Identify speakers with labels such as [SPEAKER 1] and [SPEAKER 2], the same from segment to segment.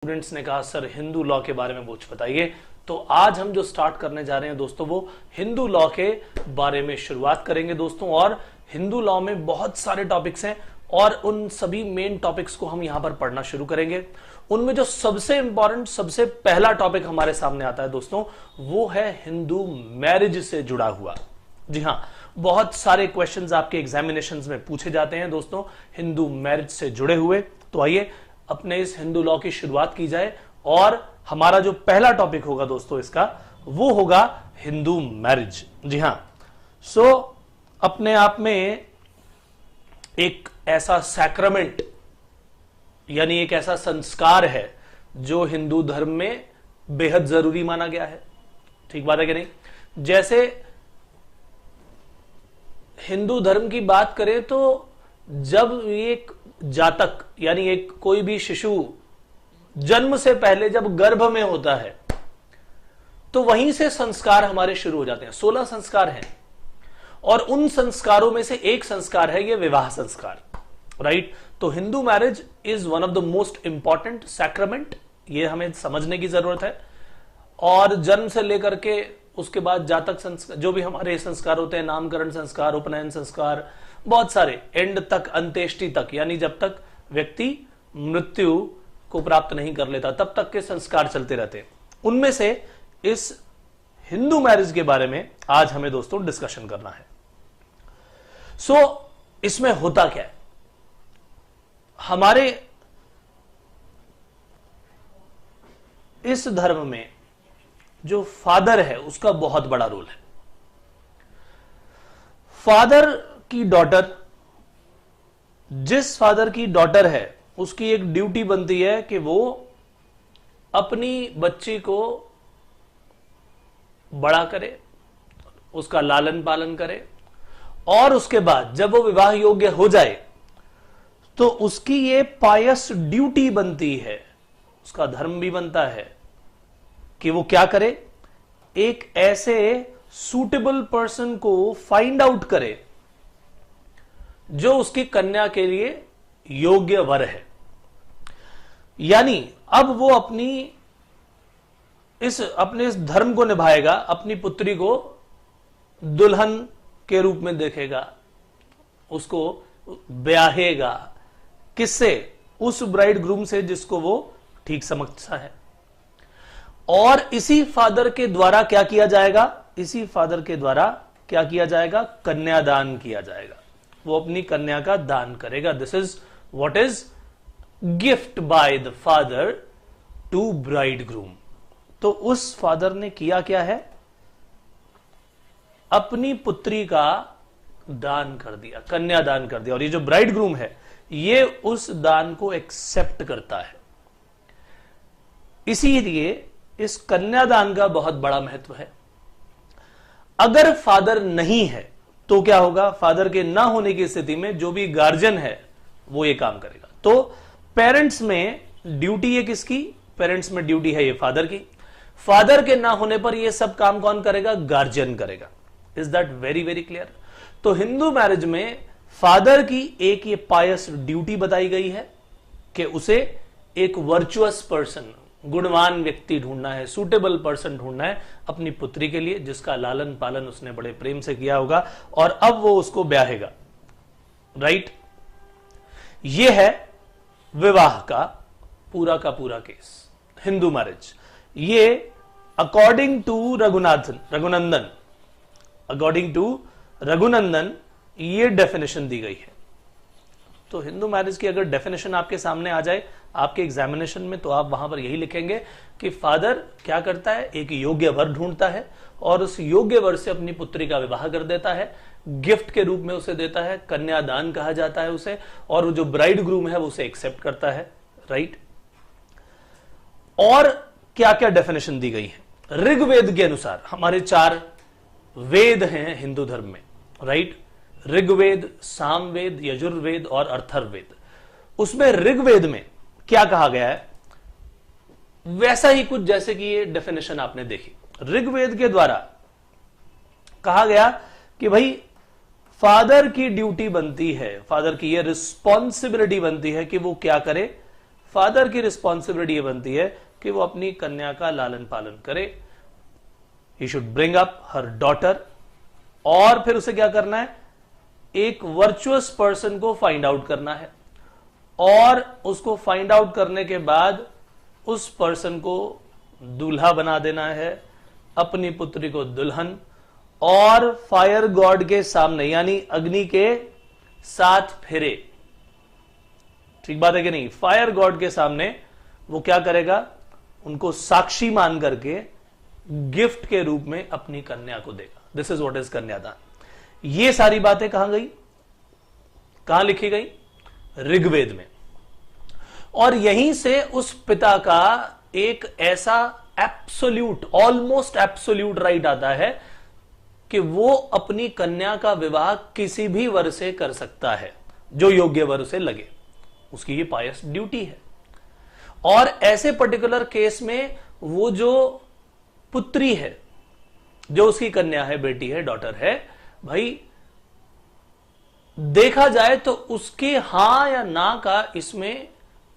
[SPEAKER 1] Students ने कहा sir Hindu law के बारे में कुछ बताइए। तो आज हम जो स्टार्ट करने जा रहे हैं दोस्तों वो हिंदू लॉ के बारे में शुरुआत करेंगे दोस्तों। और हिंदू लॉ में बहुत सारे टॉपिक्स हैं और उन सभी मेन टॉपिक्स को हम यहां पर पढ़ना शुरू करेंगे। उनमें जो सबसे इंपॉर्टेंट सबसे पहला टॉपिक हमारे सामने आता है दोस्तों वो है हिंदू मैरिज से जुड़ा हुआ। जी हां, बहुत सारे क्वेश्चंस आपके एग्जामिनेशंस में पूछे जाते हैं दोस्तों हिंदू मैरिज से जुड़े हुए। तो आइए अपने इस हिंदू लॉ की शुरुआत की जाए और हमारा जो पहला टॉपिक होगा दोस्तों इसका वो होगा हिंदू मैरिज। जी हां, अपने आप में एक ऐसा सैक्रामेंट यानी एक ऐसा संस्कार है जो हिंदू धर्म में बेहद जरूरी माना गया है। ठीक बात है कि नहीं? जैसे हिंदू धर्म की बात करें तो जब एक जातक यानी एक कोई भी शिशु जन्म से पहले जब गर्भ में होता है तो वहीं से संस्कार हमारे शुरू हो जाते हैं। 16 संस्कार हैं और उन संस्कारों में से एक संस्कार है ये विवाह संस्कार, राइट। तो Hindu marriage is one of the most important sacrament, ये हमें समझने की जरूरत है। और जन्म से लेकर के उसके बाद जातक संस्कार, जो भी हमारे संस्कार होते हैं, नामकरण संस्कार, उपनयन संस्कार, बहुत सारे एंड तक, अंत्येष्टि तक, यानी जब तक व्यक्ति मृत्यु को प्राप्त नहीं कर लेता तब तक के संस्कार चलते रहते हैं। उनमें से इस हिंदू मैरिज के बारे में आज हमें दोस्तों डिस्कशन करना है। इसमें होता क्या है, हमारे इस धर्म में जो फादर है उसका बहुत बड़ा रोल है। फादर की डॉटर, जिस फादर की डॉटर है उसकी एक ड्यूटी बनती है कि वो अपनी बच्ची को बड़ा करे, उसका लालन पालन करे और उसके बाद जब वो विवाह योग्य हो जाए तो उसकी ये पायस ड्यूटी बनती है, उसका धर्म भी बनता है कि वो क्या करे, एक ऐसे सूटेबल पर्सन को फाइंड आउट करे जो उसकी कन्या के लिए योग्य वर है। यानी अब वो अपने इस धर्म को निभाएगा, अपनी पुत्री को दुल्हन के रूप में देखेगा, उसको ब्याहेगा। किससे? उस ब्राइड ग्रूम से जिसको वो ठीक समझता है। और इसी फादर के द्वारा क्या किया जाएगा? इसी फादर के द्वारा क्या किया जाएगा? कन्यादान किया जाएगा। वो अपनी कन्या का दान करेगा। This is what is gift by the father to bride groom. तो उस फादर ने किया क्या है? अपनी पुत्री का दान कर दिया, कन्यादान कर दिया। और ये जो ब्राइड ग्रूम है ये उस दान को एक्सेप्ट करता है। इसीलिए इस कन्यादान का बहुत बड़ा महत्व है। अगर फादर नहीं है तो क्या होगा? फादर के ना होने की स्थिति में जो भी गार्जियन है वो ये काम करेगा। तो पेरेंट्स में ड्यूटी है किसकी? पेरेंट्स में ड्यूटी है ये फादर की। फादर के ना होने पर ये सब काम कौन करेगा? गार्जियन करेगा। Is that very very clear? तो हिंदू मैरिज में फादर की एक ये पायस ड्यूटी बताई गई है कि उसे एक वर्चुअस पर्सन, गुणवान व्यक्ति ढूंढना है, सूटेबल पर्सन ढूंढना है अपनी पुत्री के लिए जिसका लालन पालन उसने बड़े प्रेम से किया होगा और अब वो उसको ब्याहेगा, राइट। ये है विवाह का पूरा केस, हिंदू मैरिज। ये अकॉर्डिंग टू रघुनंदन ये डेफिनेशन दी गई है। तो हिंदू मैरिज की अगर डेफिनेशन आपके सामने आ जाए आपके एग्जामिनेशन में तो आप वहां पर यही लिखेंगे कि फादर क्या करता है? एक योग्य वर ढूंढता है और उस योग्य वर से अपनी पुत्री का विवाह कर देता है, गिफ्ट के रूप में उसे देता है, कन्यादान कहा जाता है उसे, और जो ब्राइड ग्रूम है वो उसे एक्सेप्ट करता है, राइट। और क्या क्या डेफिनेशन दी गई है ऋग्वेद के अनुसार? हमारे 4 वेद हैं हिंदू धर्म में, राइट। ऋग्वेद, सामवेद, यजुर्वेद और अथर्ववेद। उसमें ऋग्वेद में क्या कहा गया है वैसा ही कुछ जैसे कि ये डेफिनेशन आपने देखी। ऋग्वेद के द्वारा कहा गया कि भाई फादर की ड्यूटी बनती है, फादर की ये रिस्पॉन्सिबिलिटी बनती है कि वो क्या करे? फादर की रिस्पॉन्सिबिलिटी ये बनती है कि वो अपनी कन्या का लालन पालन करे। He should bring up her daughter, और फिर उसे क्या करना है, एक वर्चुअस पर्सन को फाइंड आउट करना है, और उसको फाइंड आउट करने के बाद उस पर्सन को दूल्हा बना देना है, अपनी पुत्री को दुल्हन, और फायर गॉड के सामने यानी अग्नि के 7 फेरे। ठीक बात है कि नहीं? फायर गॉड के सामने वो क्या करेगा, उनको साक्षी मान करके गिफ्ट के रूप में अपनी कन्या को देगा। दिस इज व्हाट इज कन्यादान। ये सारी बातें कहां गई, कहां लिखी गई? ऋग्वेद में। और यहीं से उस पिता का एक ऐसा एब्सोल्यूट, ऑलमोस्ट एब्सोल्यूट राइट आता है कि वो अपनी कन्या का विवाह किसी भी वर से कर सकता है जो योग्य वर उसे लगे। उसकी ये पायस ड्यूटी है। और ऐसे पर्टिकुलर केस में वो जो पुत्री है, जो उसकी कन्या है, बेटी है, डॉटर है, भाई देखा जाए तो उसके हां या ना का इसमें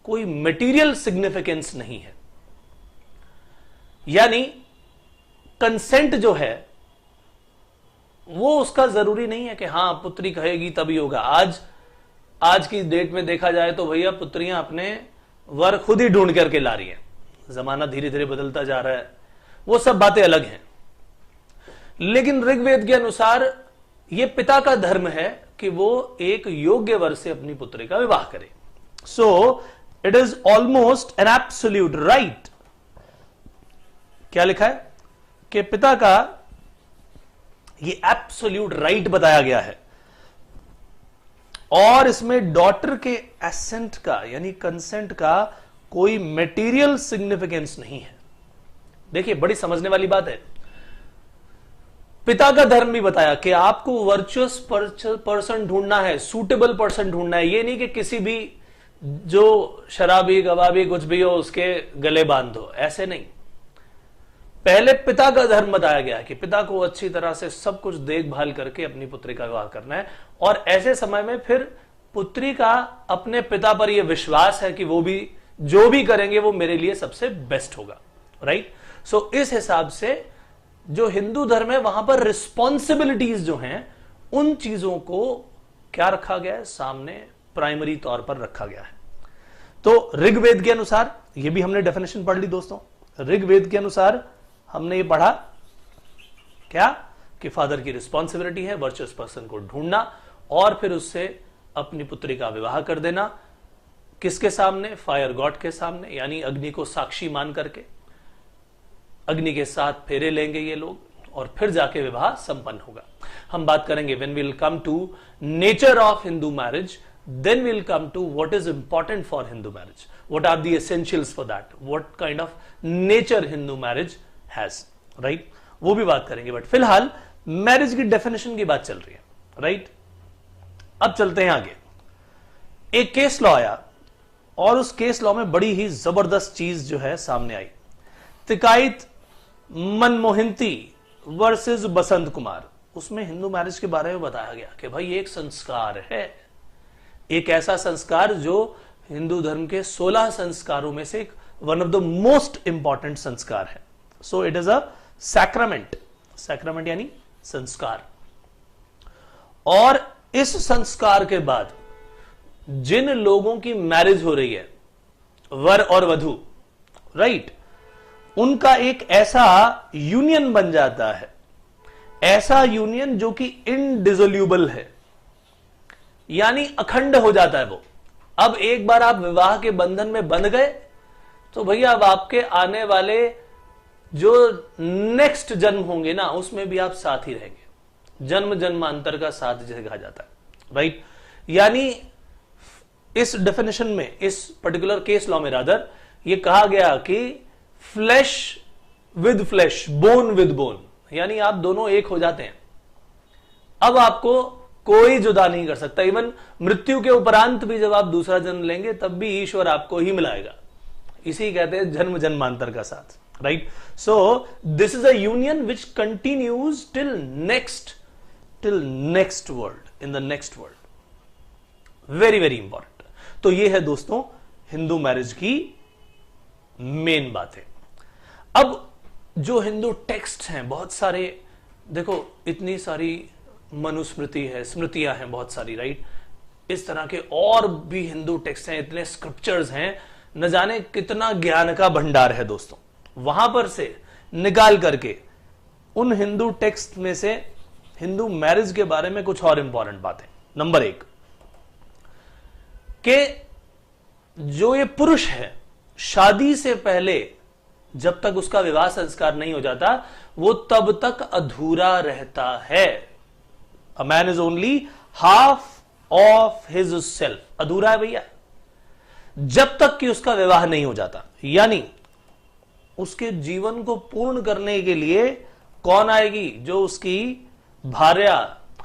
[SPEAKER 1] कोई मटेरियल सिग्निफिकेंस नहीं है। यानी कंसेंट जो है वो उसका जरूरी नहीं है कि हां पुत्री कहेगी तभी होगा। आज की डेट में देखा जाए तो भैया पुत्रियां अपने वर खुद ही ढूंढ करके ला रही हैं। जमाना धीरे धीरे बदलता जा रहा है, वो सब बातें अलग हैं। लेकिन ऋग्वेद के अनुसार यह पिता का धर्म है कि वो एक योग्य वर से अपनी पुत्री का विवाह करे। So it is almost an absolute right. क्या लिखा है कि पिता का ये एब्सोल्यूट राइट बताया गया है, और इसमें डॉटर के एसेंट का यानी कंसेंट का कोई मटेरियल सिग्निफिकेंस नहीं है। देखिए बड़ी समझने वाली बात है। पिता का धर्म भी बताया कि आपको वर्चुअस पर्सन ढूंढना है, सूटेबल पर्सन ढूंढना है। ये नहीं कि किसी भी जो शराबी गवाबी कुछ भी हो उसके गले बांध दो, ऐसे नहीं। पहले पिता का धर्म बताया गया है कि पिता को अच्छी तरह से सब कुछ देखभाल करके अपनी पुत्री का विवाह करना है। और ऐसे समय में फिर पुत्री का अपने पिता पर यह विश्वास है कि वो भी जो भी करेंगे वो मेरे लिए सबसे बेस्ट होगा। राइट? सो इस हिसाब से जो हिंदू धर्म है वहां पर रिस्पॉन्सिबिलिटीज जो हैं उन चीजों को क्या रखा गया है, सामने प्राइमरी तौर पर रखा गया है। तो ऋग्वेद के अनुसार, यह भी हमने डेफिनेशन पढ़ ली दोस्तों, ऋग्वेद के अनुसार हमने ये पढ़ा क्या कि फादर की रिस्पॉन्सिबिलिटी है वर्चुअस पर्सन को ढूंढना और फिर उससे अपनी पुत्री का विवाह कर देना। किसके सामने? फायर गॉड के सामने, यानी अग्नि को साक्षी मान करके अग्नि के 7 फेरे लेंगे ये लोग और फिर जाके विवाह संपन्न होगा। हम बात करेंगे when we will come to nature of Hindu marriage, then we'll come to what is important for Hindu marriage. What are the essentials for that? What kind of nature Hindu marriage has, right? वो भी बात करेंगे, but फिलहाल marriage की definition की बात चल रही है, राइट? अब चलते हैं आगे। एक केस लॉ आया और उस केस लॉ में बड़ी ही जबरदस्त चीज जो है सामने आई। तिकाइत मनमोहिंती वर्सेस बसंत कुमार। उसमें हिंदू मैरिज के बारे में बताया गया कि भाई ये एक संस्कार है, एक ऐसा संस्कार जो हिंदू धर्म के 16 संस्कारों में से एक one of the most important संस्कार है। So it is a sacrament, sacrament यानी संस्कार। और इस संस्कार के बाद जिन लोगों की मैरिज हो रही है, वर और वधू, राइट, उनका एक ऐसा यूनियन बन जाता है, ऐसा यूनियन जो कि इनडिसोल्यूबल है, यानी अखंड हो जाता है वो। अब एक बार आप विवाह के बंधन में बंध गए तो भैया अब आपके आने वाले जो नेक्स्ट जन्म होंगे ना उसमें भी आप साथ ही रहेंगे। जन्म जन्मांतर का साथ जिसे कहा जाता है, राइट? यानी इस डेफिनेशन में, इस पर्टिकुलर केस लॉ में रादर ये कहा गया कि flash with flash, bone with bone, यानी आप दोनों एक हो जाते हैं। अब आपको कोई जुदा नहीं कर सकता। इवन मृत्यु के उपरांत भी जब आप दूसरा जन्म लेंगे तब भी ईश्वर आपको ही मिलाएगा। इसी कहते हैं जन्म जन्मांतर का साथ, right? So this is a union which continues till next world, in the next world. Very very important. तो ये है दोस्तों हिंदू मैरिज की मेन बातें। अब जो हिंदू टेक्स्ट हैं बहुत सारे, देखो इतनी सारी मनुस्मृति है, स्मृतियां हैं बहुत सारी, राइट, इस तरह के और भी हिंदू टेक्स्ट हैं, इतने स्क्रिप्चर्स हैं, न जाने कितना ज्ञान का भंडार है दोस्तों। वहां पर से निकाल करके उन हिंदू टेक्स्ट में से हिंदू मैरिज के बारे में कुछ और इंपॉर्टेंट बातें। नंबर 1 कि जो ये पुरुष है शादी से पहले जब तक उसका विवाह संस्कार नहीं हो जाता वो तब तक अधूरा रहता है। A man is only half of his self, अधूरा है भैया जब तक कि उसका विवाह नहीं हो जाता। यानी उसके जीवन को पूर्ण करने के लिए कौन आएगी? जो उसकी भार्या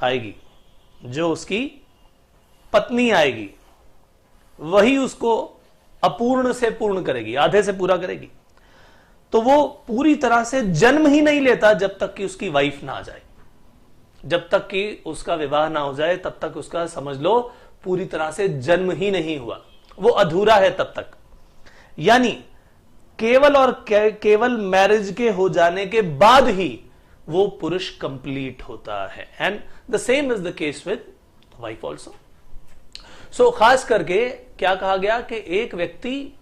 [SPEAKER 1] आएगी, जो उसकी पत्नी आएगी, वही उसको अपूर्ण से पूर्ण करेगी, आधे से पूरा करेगी। तो वो पूरी तरह से जन्म ही नहीं लेता जब तक कि उसकी वाइफ ना आ जाए, जब तक कि उसका विवाह ना हो जाए तब तक उसका समझ लो पूरी तरह से जन्म ही नहीं हुआ, वो अधूरा है तब तक। यानी केवल और केवल मैरिज के हो जाने के बाद ही वो पुरुष कंप्लीट होता है। And the same is the case with wife also. So खास करके क्या कहा गया कि एक व्यक्ति,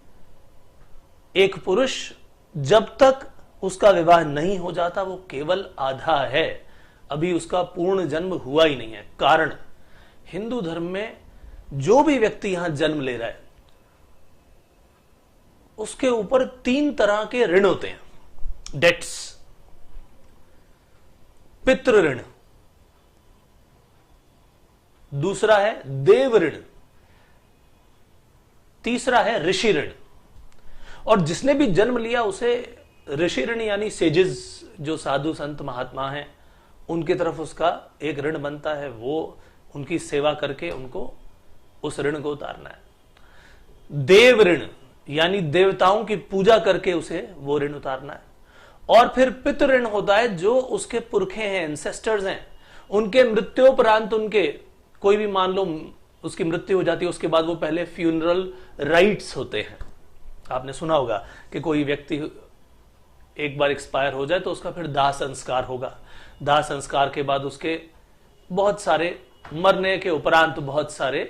[SPEAKER 1] एक पुरुष जब तक उसका विवाह नहीं हो जाता वो केवल आधा है, अभी उसका पूर्ण जन्म हुआ ही नहीं है। कारण हिंदू धर्म में जो भी व्यक्ति यहां जन्म ले रहा है उसके ऊपर 3 तरह के ऋण होते हैं, डेट्स। पितृ ऋण, दूसरा है देव ऋण, तीसरा है ऋषि ऋण। और जिसने भी जन्म लिया उसे ऋषि ऋण यानी सेजेस, जो साधु संत महात्मा हैं, उनकी तरफ उसका एक ऋण बनता है, वो उनकी सेवा करके उनको उस ऋण को उतारना है। देव ऋण यानी देवताओं की पूजा करके उसे वो ऋण उतारना है। और फिर पितृ ऋण होता है, जो उसके पुरखे हैं, एंसेस्टर्स हैं, उनके मृत्योपरांत उनके कोई भी, मान लो उसकी मृत्यु हो जाती है, उसके बाद वो पहले फ्यूनरल राइट्स होते हैं। आपने सुना होगा कि कोई व्यक्ति एक बार एक्सपायर हो जाए तो उसका फिर दाह संस्कार होगा। दाह संस्कार के बाद उसके बहुत सारे, मरने के उपरांत बहुत सारे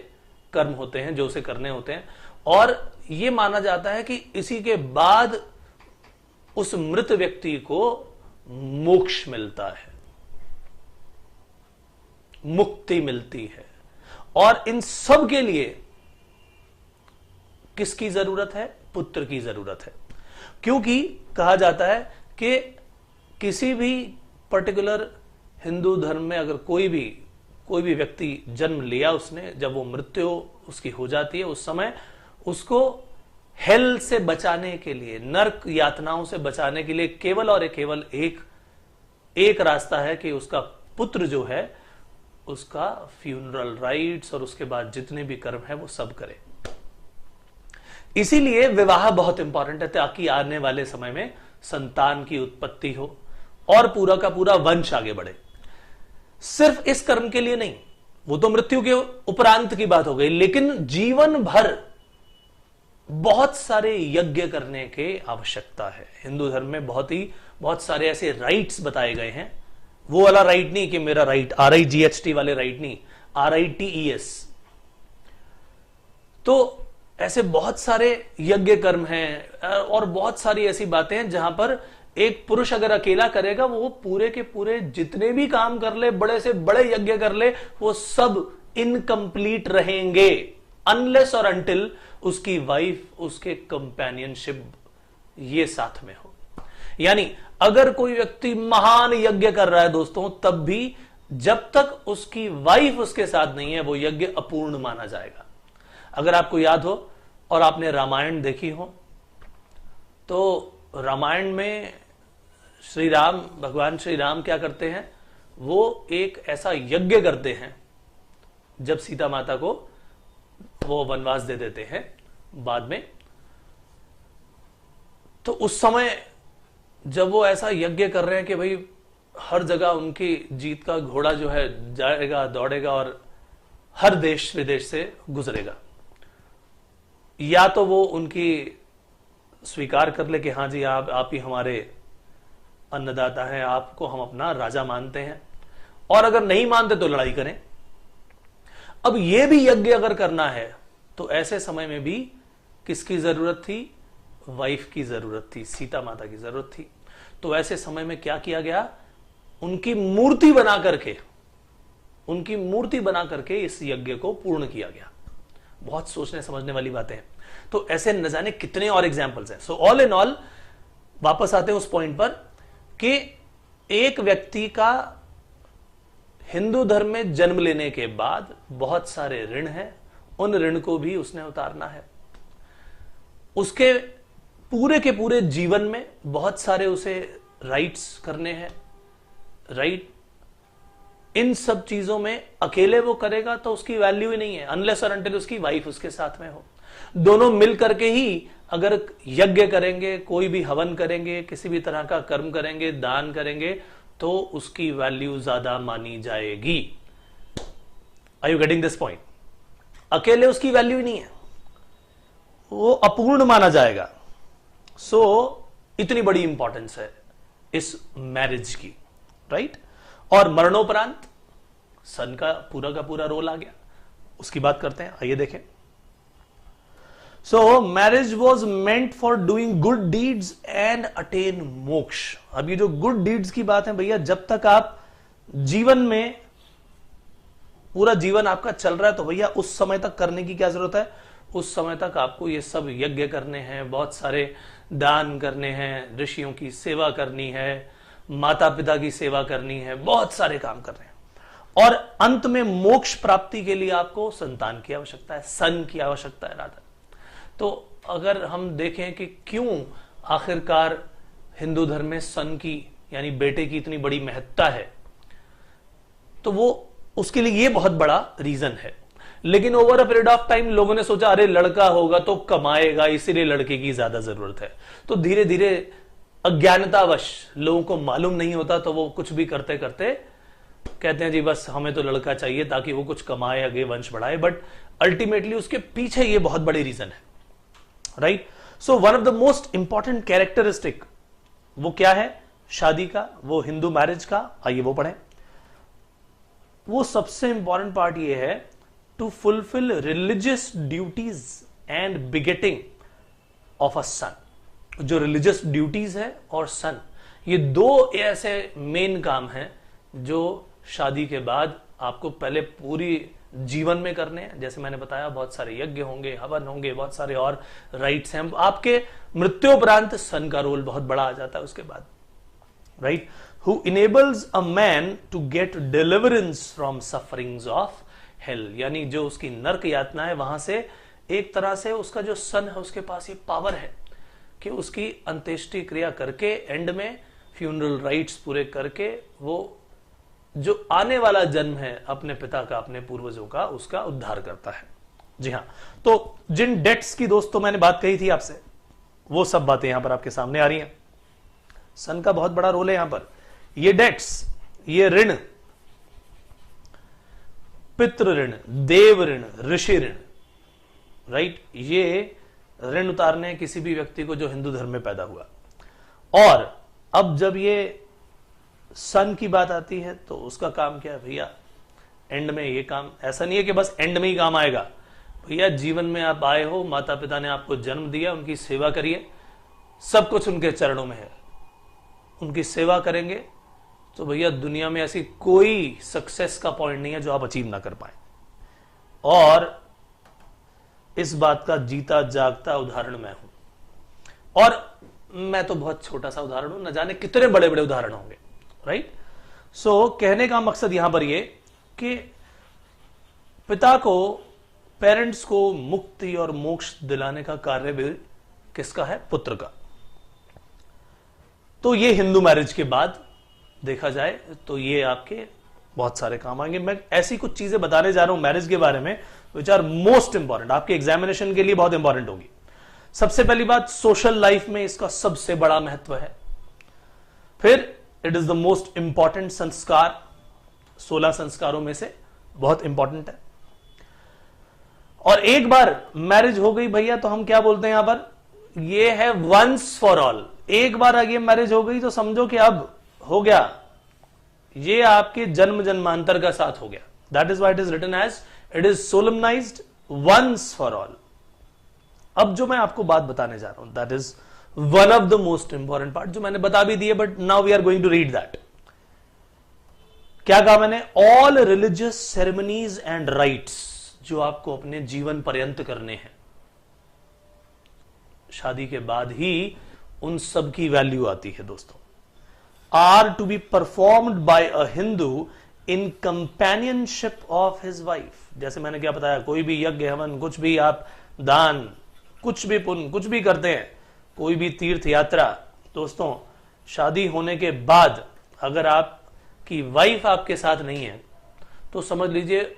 [SPEAKER 1] कर्म होते हैं जो उसे करने होते हैं। और यह माना जाता है कि इसी के बाद उस मृत व्यक्ति को मोक्ष मिलता है, मुक्ति मिलती है। और इन सब के लिए किसकी जरूरत है? पुत्र की जरूरत है। क्योंकि कहा जाता है कि किसी भी पर्टिकुलर हिंदू धर्म में अगर कोई भी व्यक्ति जन्म लिया उसने, जब वो मृत्यु उसकी हो जाती है उस समय उसको हेल से बचाने के लिए, नरक यातनाओं से बचाने के लिए केवल और केवल एक रास्ता है कि उसका पुत्र जो है उसका फ्यूनरल राइट्स और उसके बाद जितने भी कर्म है वो सब करे। इसीलिए विवाह बहुत इंपॉर्टेंट है ताकि आने वाले समय में संतान की उत्पत्ति हो और पूरा का पूरा वंश आगे बढ़े। सिर्फ इस कर्म के लिए नहीं, वो तो मृत्यु के उपरांत की बात हो गई, लेकिन जीवन भर बहुत सारे यज्ञ करने की आवश्यकता है। हिंदू धर्म में बहुत सारे ऐसे राइट्स बताए गए हैं। वो वाला राइट नहीं कि मेरा राइट, RIGHT वाले राइट नहीं, RITES। तो ऐसे बहुत सारे यज्ञ कर्म हैं और बहुत सारी ऐसी बातें हैं जहां पर एक पुरुष अगर अकेला करेगा वो पूरे के पूरे जितने भी काम कर ले, बड़े से बड़े यज्ञ कर ले, वो सब इनकम्प्लीट रहेंगे अनलेस और अनटिल उसकी वाइफ, उसके कंपेनियनशिप ये साथ में हो। यानी अगर कोई व्यक्ति महान यज्ञ कर रहा है दोस्तों, तब भी जब तक उसकी वाइफ उसके साथ नहीं है वो यज्ञ अपूर्ण माना जाएगा। अगर आपको याद हो और आपने रामायण देखी हो तो रामायण में भगवान श्री राम क्या करते हैं? वो एक ऐसा यज्ञ करते हैं जब सीता माता को वो वनवास दे देते हैं बाद में। तो उस समय जब वो ऐसा यज्ञ कर रहे हैं कि भाई हर जगह उनकी जीत का घोड़ा जो है जाएगा, दौड़ेगा और हर देश विदेश से गुजरेगा, या तो वो उनकी स्वीकार कर ले कि हाँ जी आप ही हमारे अन्नदाता हैं, आपको हम अपना राजा मानते हैं, और अगर नहीं मानते तो लड़ाई करें। अब यह भी यज्ञ अगर करना है तो ऐसे समय में भी किसकी जरूरत थी? वाइफ की जरूरत थी, सीता माता की जरूरत थी। तो ऐसे समय में क्या किया गया? उनकी मूर्ति बना करके इस यज्ञ को पूर्ण किया गया। बहुत सोचने समझने वाली बातें हैं। तो ऐसे न जाने कितने और एग्जाम्पल्स हैं। सो ऑल इन ऑल वापस आते हैं उस पॉइंट पर कि एक व्यक्ति का हिंदू धर्म में जन्म लेने के बाद बहुत सारे ऋण हैं, उन ऋण को भी उसने उतारना है। उसके पूरे के पूरे जीवन में बहुत सारे उसे राइट्स करने हैं, राइट। इन सब चीजों में अकेले वो करेगा तो उसकी वैल्यू ही नहीं है, अनलेस और अनटिल उसकी वाइफ उसके साथ में हो। दोनों मिल करके ही अगर यज्ञ करेंगे, कोई भी हवन करेंगे, किसी भी तरह का कर्म करेंगे, दान करेंगे, तो उसकी वैल्यू ज्यादा मानी जाएगी। Are you getting this point? अकेले उसकी वैल्यू ही नहीं है, वो अपूर्ण माना जाएगा। सो इतनी बड़ी इंपॉर्टेंस है इस मैरिज की, राइट। और मरणोपरांत सन का पूरा रोल आ गया, उसकी बात करते हैं, आइए देखें। सो marriage was meant for doing good deeds and attain मोक्ष। अब ये जो गुड डीड्स की बात है भैया, जब तक आप जीवन में, पूरा जीवन आपका चल रहा है, तो भैया उस समय तक करने की क्या जरूरत है? उस समय तक आपको ये सब यज्ञ करने हैं, बहुत सारे दान करने हैं, ऋषियों की सेवा करनी है, माता पिता की सेवा करनी है, बहुत सारे काम करने हैं। और अंत में मोक्ष प्राप्ति के लिए आपको संतान की आवश्यकता है, सन की आवश्यकता है राधा। तो अगर हम देखें कि क्यों आखिरकार हिंदू धर्म में सन की यानी बेटे की इतनी बड़ी महत्ता है, तो वो उसके लिए ये बहुत बड़ा रीजन है। लेकिन over a period of time लोगों ने सोचा अरे लड़का होगा तो कमाएगा, इसीलिए लड़के की ज्यादा जरूरत है। तो धीरे धीरे अज्ञानतावश, लोगों को मालूम नहीं होता, तो वो कुछ भी करते करते कहते हैं जी बस हमें तो लड़का चाहिए ताकि वो कुछ कमाए, आगे वंश बढ़ाए। बट अल्टीमेटली उसके पीछे ये बहुत बड़ी रीजन है, right. So one of the most important characteristic वो क्या है शादी का, वो हिंदू मैरिज का, आइए वो पढ़ें। वो सबसे इंपॉर्टेंट पार्ट ये है to fulfil religious duties and begetting of a son. जो रिलीजियस ड्यूटीज है और सन, ये दो ऐसे मेन काम हैं जो शादी के बाद आपको पहले पूरी जीवन में करने हैं। जैसे मैंने बताया बहुत सारे यज्ञ होंगे, हवन होंगे, बहुत सारे और राइट्स हैं। आपके मृत्युपरांत सन का रोल बहुत बड़ा आ जाता है उसके बाद, right. Who enables a man to get deliverance from sufferings of hell, यानी जो उसकी नरक यातना है वहां से एक तरह से उसका जो सन है उसके पास ये पावर है कि उसकी अंत्येष्टि क्रिया करके एंड में फ्यूनरल राइट्स पूरे करके वो जो आने वाला जन्म है अपने पिता का, अपने पूर्वजों का, उसका उद्धार करता है। जी हां, तो जिन डेट्स की दोस्तों मैंने बात कही थी आपसे, वो सब बातें यहां पर आपके सामने आ रही हैं। सन का बहुत बड़ा रोल है यहां पर। ये डेट्स, ये ऋण, पितृ ऋण, देव ऋण, ऋषि ऋण, राइट, ये ऋण उतारने किसी भी व्यक्ति को जो हिंदू धर्म में पैदा हुआ। और अब जब ये सन की बात आती है तो उसका काम क्या है भैया? एंड में ये काम, ऐसा नहीं है कि बस एंड में ही काम आएगा भैया। जीवन में आप आए हो, माता पिता ने आपको जन्म दिया, उनकी सेवा करिए, सब कुछ उनके चरणों में है, उनकी सेवा करेंगे तो भैया दुनिया में ऐसी कोई सक्सेस का पॉइंट नहीं है जो आप अचीव ना कर पाए। और इस बात का जीता जागता उदाहरण मैं हूं। और मैं तो बहुत छोटा सा उदाहरण हूं, न जाने कितने बड़े बड़े उदाहरण होंगे, राइट। सो कहने का मकसद यहां पर यह कि पिता को, पेरेंट्स को मुक्ति और मोक्ष दिलाने का कार्य भी किसका है? पुत्र का। तो ये हिंदू मैरिज के बाद देखा जाए तो ये आपके बहुत सारे काम आएंगे। मैं ऐसी कुछ चीजें बताने जा रहा हूं मैरिज के बारे में विच आर मोस्ट इंपॉर्टेंट, आपके एग्जामिनेशन के लिए बहुत इंपॉर्टेंट होगी। सबसे पहली बात, सोशल लाइफ में इसका सबसे बड़ा महत्व है। फिर it is the most important संस्कार, 16 संस्कारों में से बहुत इंपॉर्टेंट है। और एक बार मैरिज हो गई भैया तो हम क्या बोलते हैं यहां पर, ये है वंस फॉर ऑल। एक बार अगर मैरिज हो गई तो समझो कि अब हो गया, ये आपके जन्म जन्मांतर का साथ हो गया। That is why it is written as it is solemnised once for all. अब जो मैं आपको बात बताने जा रहा हूं, that is one of the most important part, जो मैंने बता भी दी है, but now we are going to read that. क्या कहा मैंने, all religious ceremonies and rites जो आपको अपने जीवन पर्यंत करने हैं, शादी के बाद ही उन सब की वैल्यू आती है दोस्तों, are to be performed by a Hindu in companionship of his wife. जैसे मैंने क्या बताया, कोई भी यज्ञ हवन, कुछ भी आप दान, कुछ भी पुण्य, कुछ भी करते हैं, कोई भी तीर्थ यात्रा, दोस्तों शादी होने के बाद अगर आपकी वाइफ आपके साथ नहीं है तो समझ लीजिए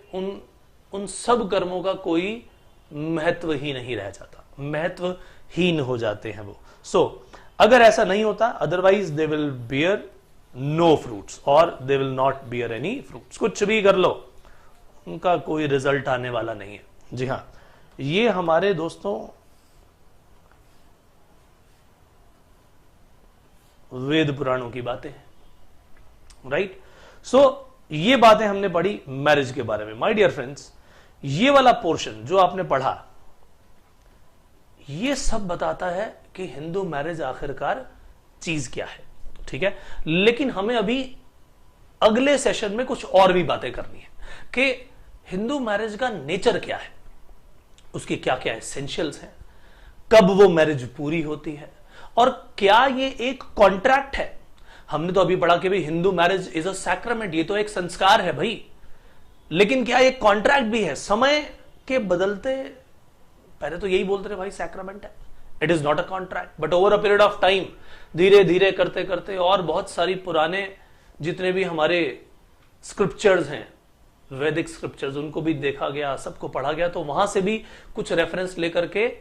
[SPEAKER 1] उन सब कर्मों का कोई महत्व ही नहीं रह जाता, महत्वहीन हो जाते हैं वो। सो अगर ऐसा नहीं होता, otherwise they will bear no fruits और they will not bear any fruits. कुछ भी कर लो, उनका कोई रिजल्ट आने वाला नहीं है। जी हां, ये हमारे दोस्तों वेद पुराणों की बातें हैं, राइट। सो ये बातें हमने पढ़ी मैरिज के बारे में। माय डियर फ्रेंड्स, ये वाला पोर्शन जो आपने पढ़ा, ये सब बताता है कि हिंदू मैरिज आखिरकार चीज क्या है, ठीक है। लेकिन हमें अभी अगले सेशन में कुछ और भी बातें करनी है कि हिंदू मैरिज का नेचर क्या है, उसके क्या क्या एसेंशियल्स हैं, कब वो मैरिज पूरी होती है, और क्या ये एक कॉन्ट्रैक्ट है। हमने तो अभी पढ़ा कि भाई Hindu marriage is a sacrament, ये तो एक संस्कार है भाई, लेकिन क्या एक कॉन्ट्रैक्ट भी है। समय के बदलते पहले तो यही बोलते रहे भाई सैक्रामेंट है, it is not a contract, but over a period of time धीरे धीरे करते करते, और बहुत सारी पुराने जितने भी हमारे स्क्रिप्चर्स हैं, वैदिक स्क्रिप्चर्स, उनको भी देखा गया, सबको पढ़ा गया, तो वहां से भी कुछ रेफरेंस लेकर के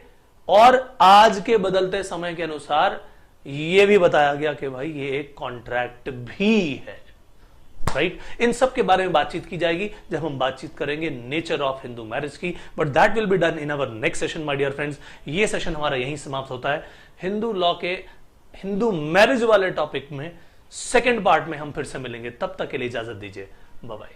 [SPEAKER 1] और आज के बदलते समय के अनुसार यह भी बताया गया कि भाई ये एक कॉन्ट्रैक्ट भी है, राइट। इन सब के बारे में बातचीत की जाएगी जब हम बातचीत करेंगे नेचर ऑफ हिंदू मैरिज की, but that will be done in our next session my dear friends. ये सेशन हमारा यहीं समाप्त होता है। हिंदू लॉ के हिंदू मैरिज वाले टॉपिक में सेकंड पार्ट में हम फिर से मिलेंगे, तब तक के लिए इजाजत दीजिए, बाय बाय।